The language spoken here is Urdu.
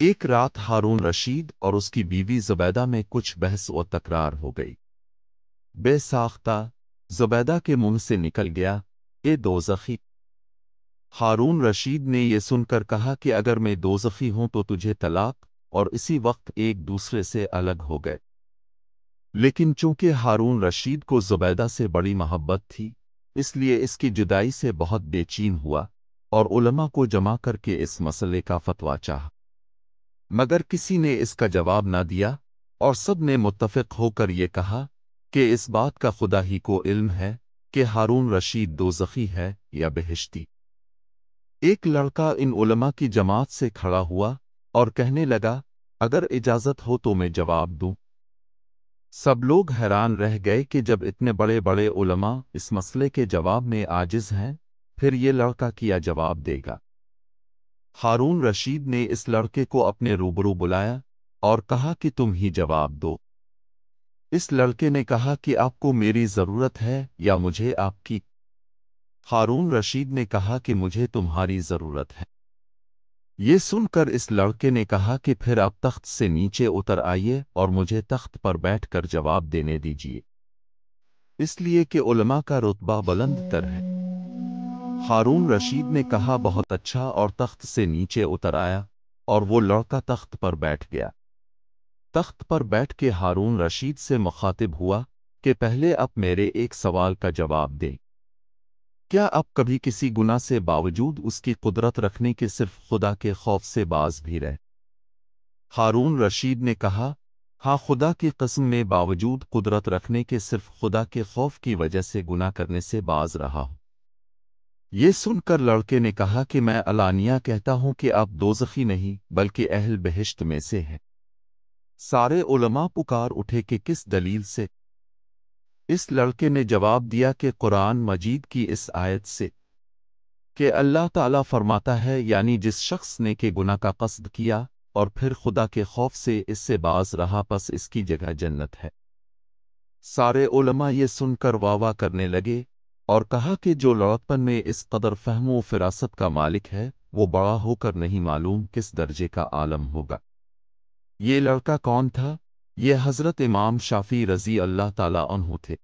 ایک رات ہارون رشید اور اس کی بیوی زبیدہ میں کچھ بحث و تکرار ہو گئی۔ بے ساختہ زبیدہ کے منہ سے نکل گیا، اے دوزخی! ہارون رشید نے یہ سن کر کہا کہ اگر میں دوزخی ہوں تو تجھے طلاق، اور اسی وقت ایک دوسرے سے الگ ہو گئے۔ لیکن چونکہ ہارون رشید کو زبیدہ سے بڑی محبت تھی، اس لیے اس کی جدائی سے بہت بے چین ہوا اور علماء کو جمع کر کے اس مسئلے کا فتویٰ چاہا، مگر کسی نے اس کا جواب نہ دیا، اور سب نے متفق ہو کر یہ کہا کہ اس بات کا خدا ہی کو علم ہے کہ ہارون رشید دوزخی ہے یا بہشتی۔ ایک لڑکا ان علماء کی جماعت سے کھڑا ہوا اور کہنے لگا، اگر اجازت ہو تو میں جواب دوں۔ سب لوگ حیران رہ گئے کہ جب اتنے بڑے بڑے علماء اس مسئلے کے جواب میں عاجز ہیں، پھر یہ لڑکا کیا جواب دے گا؟ ہارون رشید نے اس لڑکے کو اپنے روبرو بلایا اور کہا کہ تم ہی جواب دو۔ اس لڑکے نے کہا کہ آپ کو میری ضرورت ہے یا مجھے آپ کی؟ ہارون رشید نے کہا کہ مجھے تمہاری ضرورت ہے۔ یہ سن کر اس لڑکے نے کہا کہ پھر آپ تخت سے نیچے اتر آئیے اور مجھے تخت پر بیٹھ کر جواب دینے دیجیے، اس لیے کہ علماء کا رتبہ بلند تر ہے۔ ہارون رشید نے کہا بہت اچھا، اور تخت سے نیچے اتر آیا، اور وہ لڑکا تخت پر بیٹھ گیا۔ تخت پر بیٹھ کے ہارون رشید سے مخاطب ہوا کہ پہلے آپ میرے ایک سوال کا جواب دیں، کیا آپ کبھی کسی گناہ سے باوجود اس کی قدرت رکھنے کے صرف خدا کے خوف سے باز بھی رہے؟ ہارون رشید نے کہا، ہاں، خدا کی قسم میں باوجود قدرت رکھنے کے صرف خدا کے خوف کی وجہ سے گناہ کرنے سے باز رہا ہوں۔ یہ سن کر لڑکے نے کہا کہ میں علانیہ کہتا ہوں کہ آپ دوزخی نہیں بلکہ اہل بہشت میں سے ہیں۔ سارے علماء پکار اٹھے کہ کس دلیل سے؟ اس لڑکے نے جواب دیا کہ قرآن مجید کی اس آیت سے کہ اللہ تعالیٰ فرماتا ہے، یعنی جس شخص نے کہ گناہ کا قصد کیا اور پھر خدا کے خوف سے اس سے باز رہا، پس اس کی جگہ جنت ہے۔ سارے علماء یہ سن کر واہ واہ کرنے لگے اور کہا کہ جو لڑکپن میں اس قدر فہم و فراست کا مالک ہے، وہ بڑا ہو کر نہیں معلوم کس درجے کا عالم ہوگا۔ یہ لڑکا کون تھا؟ یہ حضرت امام شافعی رضی اللہ تعالیٰ عنہ تھے۔